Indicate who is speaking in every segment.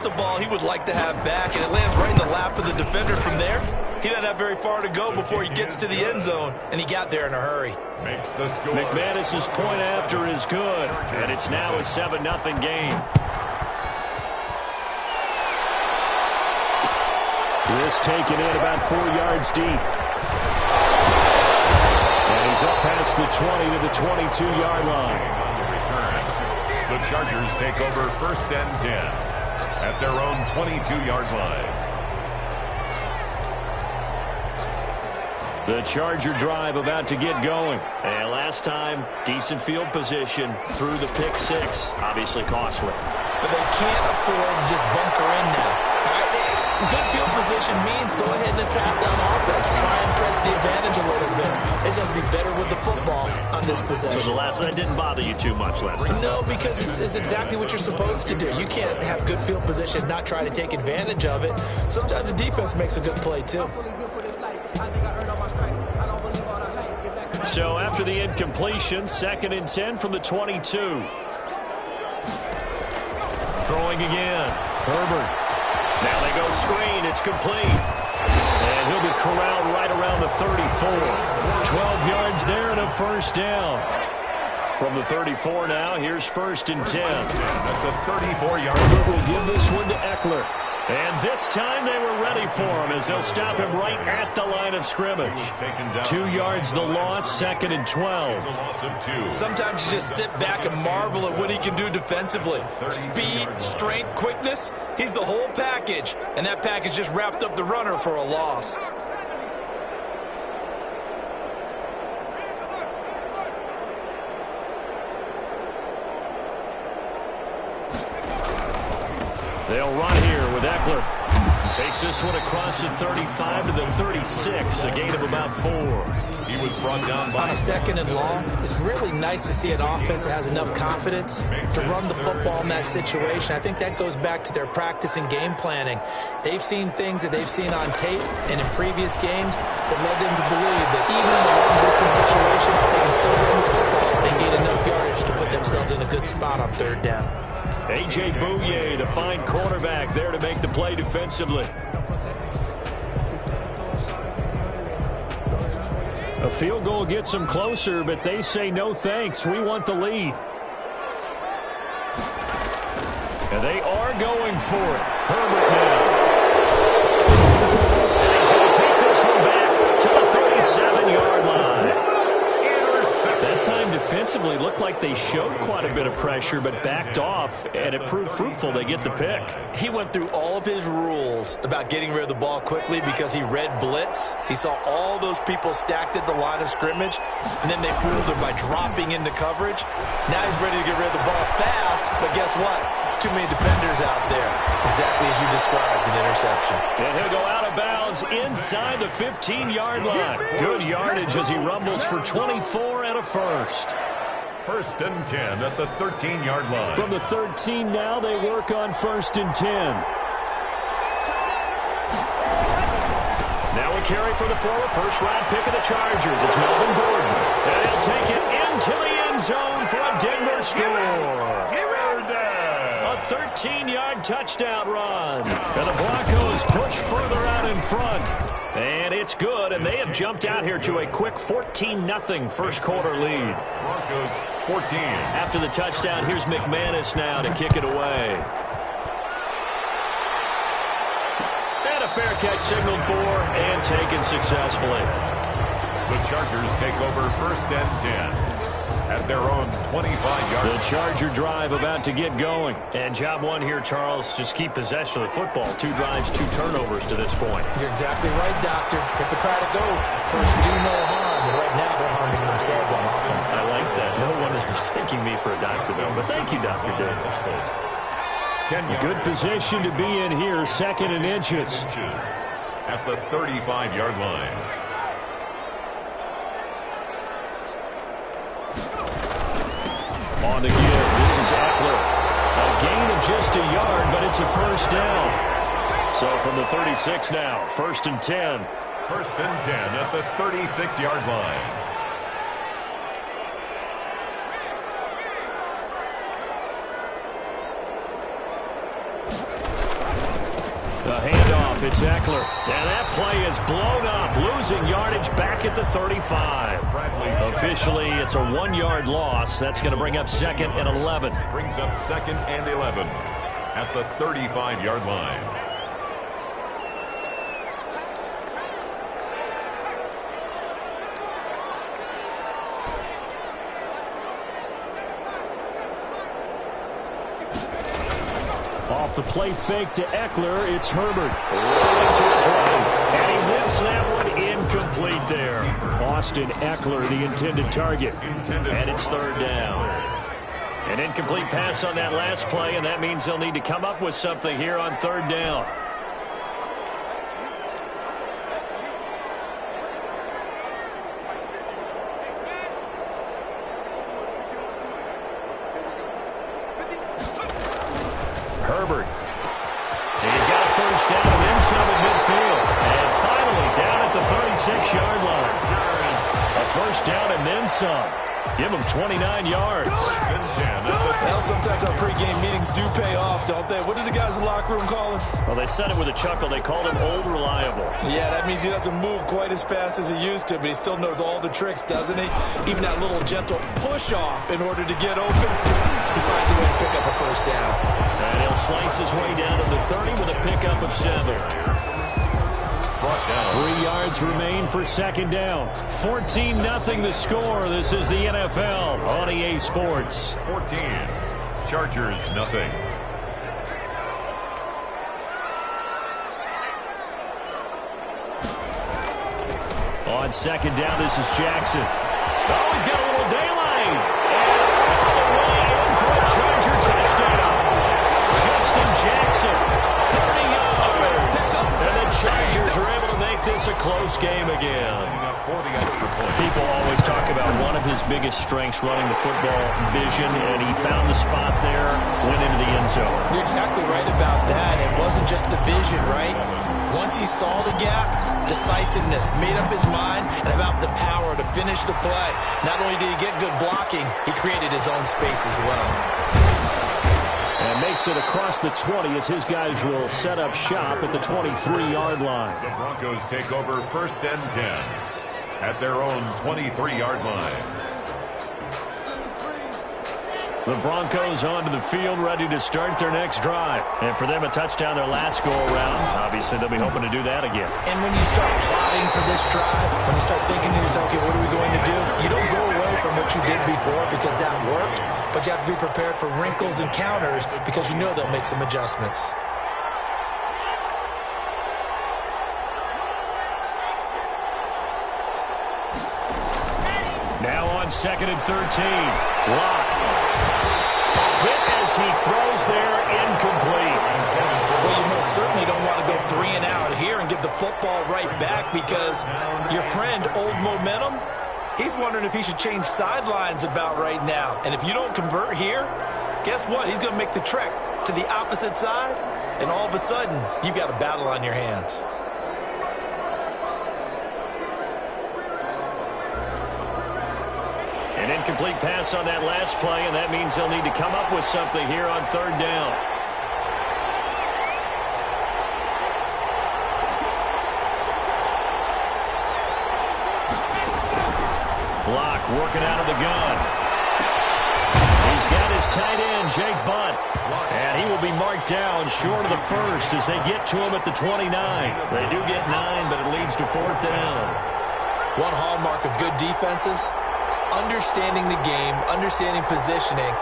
Speaker 1: It's a ball he would like to have back, and it lands right in the lap of the defender from there. He doesn't have very far to go before he gets to the end zone, and he got there in a hurry.
Speaker 2: Makes the score.
Speaker 3: McManus's point after is good, and it's now a 7-0 game. This taken in about 4 yards deep. And he's up past the 20 to the 22-yard line.
Speaker 2: On the return, the Chargers take over 1st and 10 at their own 22-yard line.
Speaker 3: The Charger drive about to get going. And last time, decent field position through the pick six. Obviously costly.
Speaker 1: But they can't afford to just bunker in now. All right? Good field position means go ahead and attack on offense. Try and press the advantage a little bit. They just have to be better with the football on this possession.
Speaker 3: So the last one didn't bother you too much last time?
Speaker 1: No, because it's exactly what you're supposed to do. You can't have good field position, not try to take advantage of it. Sometimes the defense makes a good play, too.
Speaker 3: So after the incompletion, 2nd and 10 from the 22. Throwing again. Herbert. Now they go screen. It's complete. And he'll be corralled right around the 34. 12 yards there and a first down. From the 34 now, here's 1st and 10.
Speaker 2: At the 34-yard
Speaker 3: Herbert will give this one to Eckler. And this time they were ready for him as they'll stop him right at the line of scrimmage. 2 yards the loss, 2nd and 12.
Speaker 1: Sometimes you just sit back and marvel at what he can do defensively. Speed, strength, quickness, he's the whole package. And that package just wrapped up the runner for a loss.
Speaker 3: They'll run here with Eckler. Takes this one across the 35 to the 36, a gain of about 4.
Speaker 2: He was brought down by
Speaker 1: on a 2nd and long. It's really nice to see an offense that has enough confidence to run the football in that situation. I think that goes back to their practice and game planning. They've seen things that they've seen on tape and in previous games that led them to believe that even in a long-distance situation, they can still run the football and get enough yardage to put themselves in a good spot on 3rd down.
Speaker 3: A.J. Bouye, the fine cornerback, there to make the play defensively. A field goal gets them closer, but they say no thanks. We want the lead. And they are going for it. Herbert now. And he's going to take this one back to the 37-yard line. That time defensively looked like they showed quite a bit of pressure but backed off, and it proved fruitful. They get the pick.
Speaker 1: He went through all of his rules about getting rid of the ball quickly because he read blitz. He saw all those people stacked at the line of scrimmage, and then they fooled him by dropping into coverage. Now he's ready to get rid of the ball fast, but guess what? Too many defenders out there. Exactly as you described, an interception.
Speaker 3: And he'll go out of bounds inside the 15-yard line. Good yardage as he rumbles for 24 and a first.
Speaker 2: 1st and 10 at the 13-yard line.
Speaker 3: From the 13 now, they work on 1st and 10. Now a carry for the forward, first-round pick of the Chargers. It's Melvin Gordon. And he'll take it into the end zone for a Denver score. 13-yard touchdown run. And the Broncos push further out in front. And it's good, and they have jumped out here to a quick 14-0 first quarter lead.
Speaker 2: Broncos 14.
Speaker 3: After the touchdown, here's McManus now to kick it away. And a fair catch signaled for and taken successfully.
Speaker 2: The Chargers take over 1st and 10. At their own 25-yard.
Speaker 3: The Charger drive about to get going. And job one here, Charles, just keep possession of the football. 2 drives, 2 turnovers to this point.
Speaker 1: You're exactly right, Doctor. Hippocratic oath. First, do no harm. And right now, they're harming themselves on offense.
Speaker 3: I like that. No one is mistaking me for a doctor, though. But thank you, Dr. Davis. A good position to be in here, 2nd and inches.
Speaker 2: At the 35-yard line.
Speaker 3: On the give, this is Eckler. A gain of just a yard, but it's a first down. So from the 36 now, 1st and 10.
Speaker 2: 1st and 10 at the 36-yard line.
Speaker 3: The handoff, it's Eckler. And that play is blown up, losing yardage back at the 35. Officially, it's a 1-yard loss. That's going to bring up 2nd and 11.
Speaker 2: Brings up 2nd and 11 at the 35-yard line.
Speaker 3: Off the play fake to Eckler, it's Herbert. Rolling to his right, and he whips that one incomplete there. Austin Eckler, the intended target. And it's 3rd down. An incomplete pass on that last play, and that means they'll need to come up with something here on 3rd down. Herbert. He's got a 1st down and then some at midfield. And finally down at the 36-yard line. A 1st down and then some. Give him 29 yards.
Speaker 4: Well, sometimes our pregame meetings do pay off, don't they? What do the guys in the locker room call him?
Speaker 3: Well, they said it with a chuckle. They called him Old Reliable.
Speaker 4: Yeah, that means he doesn't move quite as fast as he used to, but he still knows all the tricks, doesn't he? Even that little gentle push-off in order to get open. He finds a way to pick up a 1st down.
Speaker 3: And he'll slice his way down to the 30 with a pickup of 7. 3 yards remain for 2nd down. 14-0 the score. This is the NFL on EA Sports.
Speaker 2: 14. Chargers, nothing.
Speaker 3: On 2nd down, this is Jackson. Oh, he's got a little daylight. And all the way in for a Charger touchdown. Justin Jackson, 30 yards. And the Chargers are able to make this a close game again. People always talk about one of his biggest strengths running the football, vision, and he found the spot there, went into the end zone.
Speaker 4: You're exactly right about that. It wasn't just the vision, right? Once he saw the gap, decisiveness, made up his mind, and about the power to finish the play. Not only did he get good blocking, he created his own space as well.
Speaker 3: And makes it across the 20 as his guys will set up shop at the 23-yard line.
Speaker 2: The Broncos take over 1st and 10 at their own 23-yard line.
Speaker 3: The Broncos onto the field, ready to start their next drive. And for them, a touchdown their last go-around. Obviously, they'll be hoping to do that again.
Speaker 4: And when you start plotting for this drive, when you start thinking to yourself, okay, what are we going to do? You don't go away from what you did before because that worked, but you have to be prepared for wrinkles and counters because you know they'll make some adjustments.
Speaker 3: Now on 2nd and 13. Lock. Hit as he throws there, incomplete.
Speaker 4: Well, you most certainly don't want to go 3 and out here and give the football right back because your friend, Old Momentum, he's wondering if he should change sidelines about right now. And if you don't convert here, guess what? He's going to make the trek to the opposite side, and all of a sudden, you've got a battle on your hands.
Speaker 3: An incomplete pass on that last play, and that means they'll need to come up with something here on 3rd down. Block working out of the gun. He's got his tight end, Jake Butt. And he will be marked down short of the 1st as they get to him at the 29. They do get 9, but it leads to 4th down.
Speaker 4: One hallmark of good defenses is understanding the game, understanding positioning,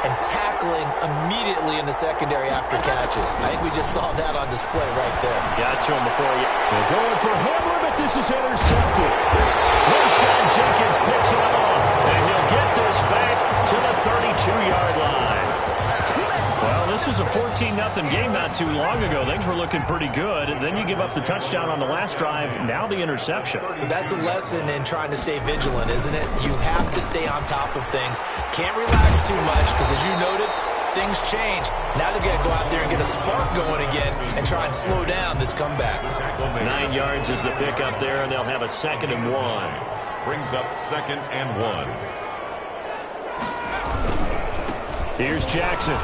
Speaker 4: and tackling immediately in the secondary after catches. I think we just saw that on display right there.
Speaker 3: Got to him before you. They're going for Hamler, but this is intercepted. Rashad Jenkins picks it off, and he'll get this back to the 32-yard line. Well, this was a 14-0 game not too long ago. Things were looking pretty good. And then you give up the touchdown on the last drive. Now the interception.
Speaker 4: So that's a lesson in trying to stay vigilant, isn't it? You have to stay on top of things. Can't relax too much because, as you noted, things change. Now they've got to go out there and get a spark going again and try and slow down this comeback.
Speaker 3: 9 yards is the pickup there, and they'll have a 2nd and 1.
Speaker 2: Brings up 2nd and 1.
Speaker 3: Here's Jackson.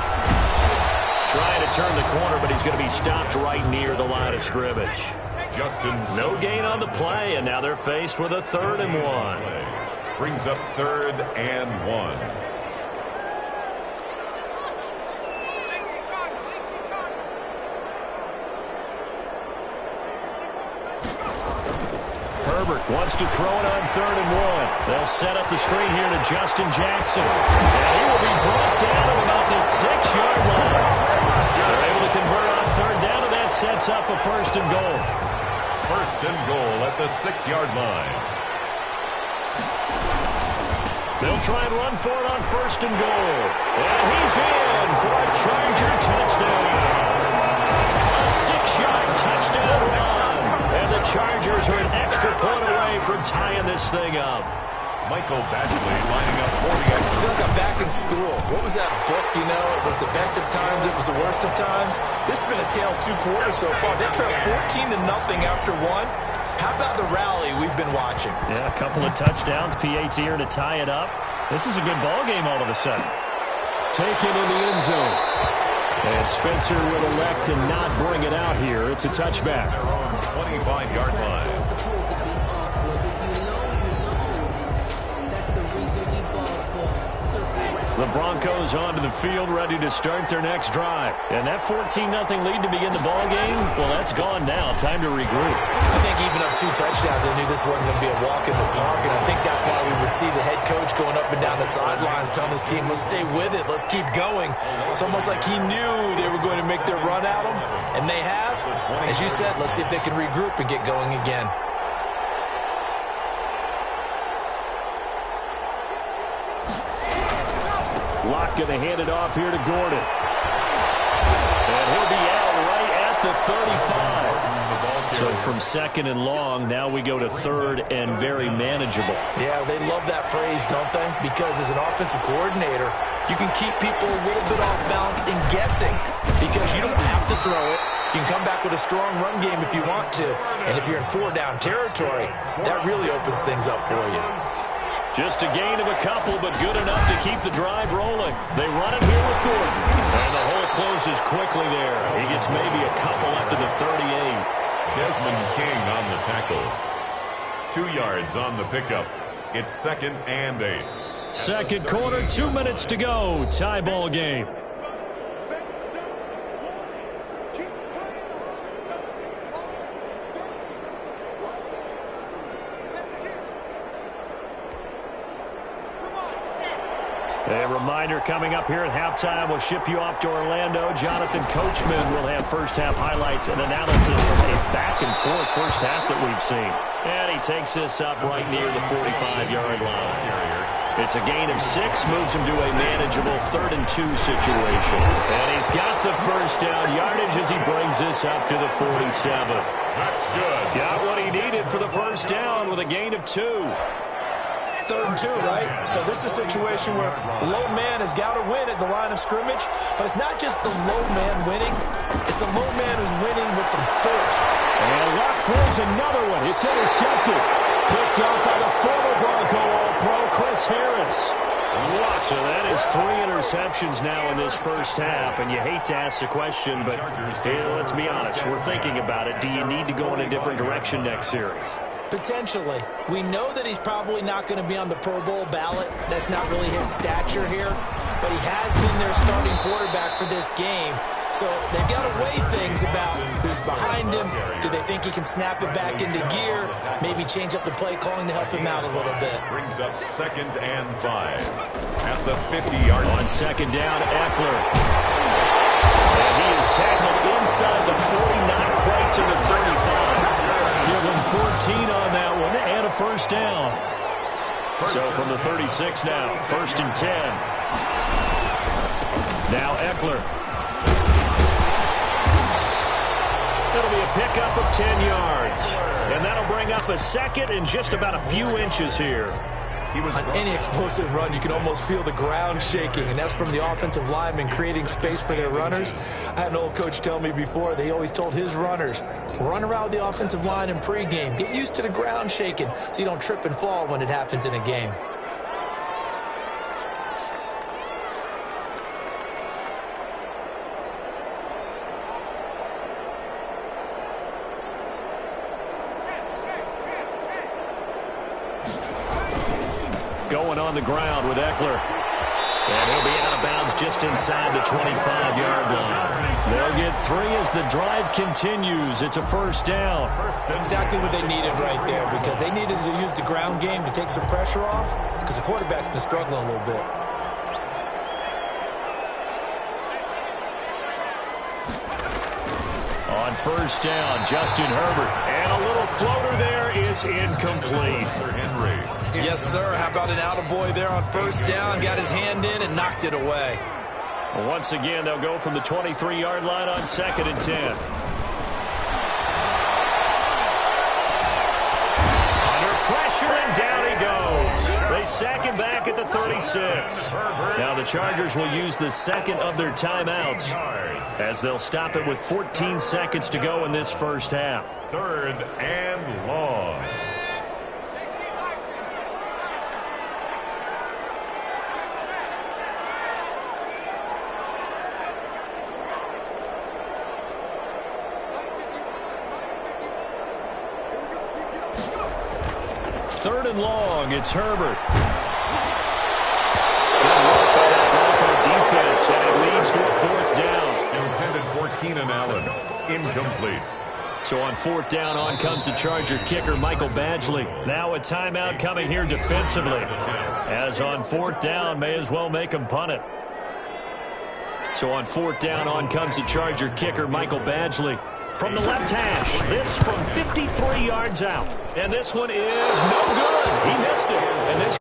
Speaker 3: trying to turn the corner, but he's going to be stopped right near the line of scrimmage. No gain on the play, and now they're faced with a 3rd and 1.
Speaker 2: Brings up 3rd and 1.
Speaker 3: Herbert wants to throw it on 3rd and 1. They'll set up the screen here to Justin Jackson. And he will be brought down at about the 6-yard line. They're able to convert on 3rd down, and that sets up a 1st and goal.
Speaker 2: 1st and goal at the 6-yard line.
Speaker 3: They'll try and run for it on 1st and goal. And he's in for a Charger touchdown. A 6-yard touchdown run. And the Chargers are an extra point away from tying this thing up.
Speaker 2: Michael Badgley lining up for the extra.
Speaker 4: I feel like I'm back in school. What was that book, you know? It was the best of times. It was the worst of times. This has been a tale of 2 quarters so far. They trailed 14-0 after 1. How about the rally we've been watching?
Speaker 3: Yeah, a couple of touchdowns. PAT here to tie it up. This is a good ball game all of a sudden. Taken in the end zone. And Spencer will elect to not bring it out here. It's a touchback.
Speaker 2: 25-yard line.
Speaker 3: The Broncos onto the field, ready to start their next drive. And that 14-0 lead to begin the ball game, well, that's gone now. Time to regroup.
Speaker 4: I think even up 2 touchdowns, they knew this wasn't going to be a walk in the park, and I think that's why we would see the head coach going up and down the sidelines telling his team, let's stay with it, let's keep going. It's almost like he knew they were going to make their run at him, and they have. As you said, let's see if they can regroup and get going again.
Speaker 3: Locke going to hand it off here to Gordon. And he'll be out right at the 35. So from 2nd and long, now we go to 3rd and very manageable.
Speaker 4: Yeah, they love that phrase, don't they? Because as an offensive coordinator, you can keep people a little bit off balance and guessing because you don't have to throw it. You can come back with a strong run game if you want to. And if you're in 4-down territory, that really opens things up for you.
Speaker 3: Just a gain of a couple, but good enough to keep the drive rolling. They run it here with Gordon. And the hole closes quickly there. He gets maybe a couple up to the 38.
Speaker 2: Desmond King on the tackle. 2 yards on the pickup. It's 2nd and 8.
Speaker 3: Second quarter, 2 minutes to go. Tie ball game. A reminder coming up here at halftime. We'll ship you off to Orlando. Jonathan Coachman will have first-half highlights and analysis from a back-and-forth first half that we've seen. And he takes this up right near the 45-yard line. It's a gain of 6, moves him to a manageable 3rd and 2 situation. And he's got the first down yardage as he brings this up to the 47.
Speaker 2: That's good.
Speaker 3: Got what he needed for the first down with a gain of 2.
Speaker 4: 3rd and 2, right? So this is a situation where low man has got to win at the line of scrimmage, but it's not just the low man winning. It's the low man who's winning with some force.
Speaker 3: And Locke throws another one. It's intercepted. Picked up by the former Bronco All-Pro, Chris Harris. So that is 3 interceptions now in this first half, and you hate to ask the question, but let's be honest. We're thinking about it. Do you need to go in a different direction next series?
Speaker 1: Potentially. We know that he's probably not going to be on the Pro Bowl ballot. That's not really his stature here. But he has been their starting quarterback for this game. So they've got to weigh things about who's behind him. Do they think he can snap it back into gear? Maybe change up the play calling to help him out a little bit.
Speaker 2: Brings up 2nd and 5 at the 50-yard line.
Speaker 3: On 2nd down, Eckler. And he is tackled inside the 40, not quite to the 35. Give him 14 on that one and a first down. So from the 36 now, 1st and 10. Now Eckler. It'll be a pickup of 10 yards. And that'll bring up a 2nd and just about a few inches here.
Speaker 4: On any explosive run, you can almost feel the ground shaking, and that's from the offensive linemen creating space for their runners. I had an old coach tell me before, they always told his runners, run around the offensive line in pregame. Get used to the ground shaking so you don't trip and fall when it happens in a game.
Speaker 3: going on the ground with Eckler. And he'll be out of bounds just inside the 25-yard line. They'll get 3 as the drive continues. It's a first down.
Speaker 4: Exactly what they needed right there, because they needed to use the ground game to take some pressure off, because the quarterback's been struggling a little bit.
Speaker 3: On first down, Justin Herbert. And a little floater there is incomplete.
Speaker 4: Yes, sir. How about an attaboy there on first down? Got his hand in and knocked it away.
Speaker 3: Well, once again, they'll go from the 23-yard line on 2nd and 10. Under pressure, and down he goes. They sack him back at the 36. Now the Chargers will use the second of their timeouts as they'll stop it with 14 seconds to go in this first half.
Speaker 2: 3rd and long.
Speaker 3: Third and long, it's Herbert. Good work by that Bronco defense, and it leads to a 4th down.
Speaker 2: Intended for Keenan Allen. Incomplete.
Speaker 3: So on 4th down, on comes the Charger kicker, Michael Badgley. Now a timeout coming here defensively. As on 4th down, may as well make him punt it. So on 4th down, on comes the Charger kicker, Michael Badgley. From the left hash, this from 53 yards out. And this one is no good. He missed it. And this